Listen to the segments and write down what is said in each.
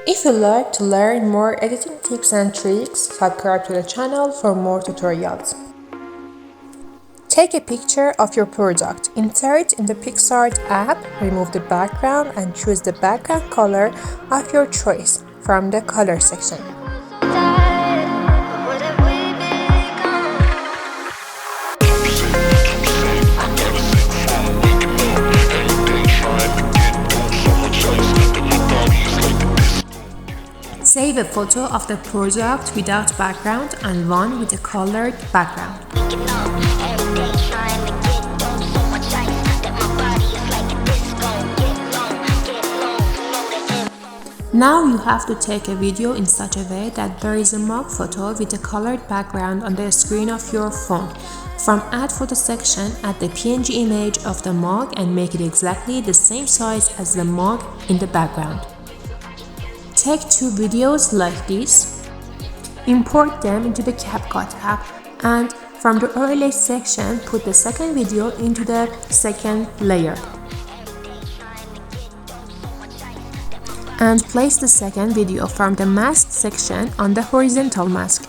If you like to learn more editing tips and tricks, subscribe to the channel for more tutorials. Take a picture of your product, insert it in the PicSart app, remove the background and choose the background color of your choice from the color section. Save a photo of the product without background and one with a colored background. Now you have to take a video in such a way that there is a mug photo with a colored background on the screen of your phone. From Add Photo section, add the PNG image of the mug and make it exactly the same size as the mug in the background. Take two videos like this, import them into the CapCut app, and from the overlay section, put the second video into the second layer. And place the second video from the mask section on the horizontal mask.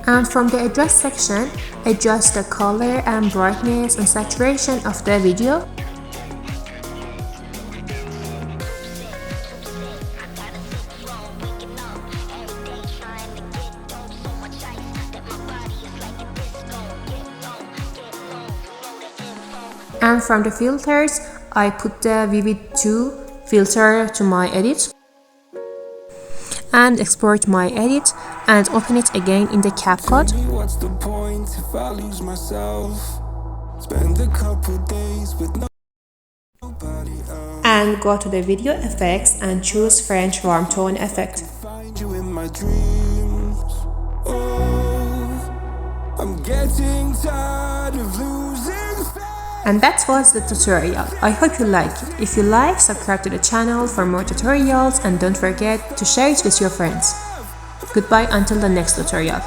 And from the address section, adjust the color and brightness and saturation of the video. And from the filters, I put the Vivid 2 filter to my edit and export my edit and open it again in the CapCut. What's the point if I lose myself? Spend a couple days with nobody else. And go to the video effects and choose French warm tone effect. Find you in my dreams. Oh, I'm getting tired of losing. And that was the tutorial. I hope you like it. If you like, subscribe to the channel for more tutorials and don't forget to share it with your friends. Goodbye until the next tutorial.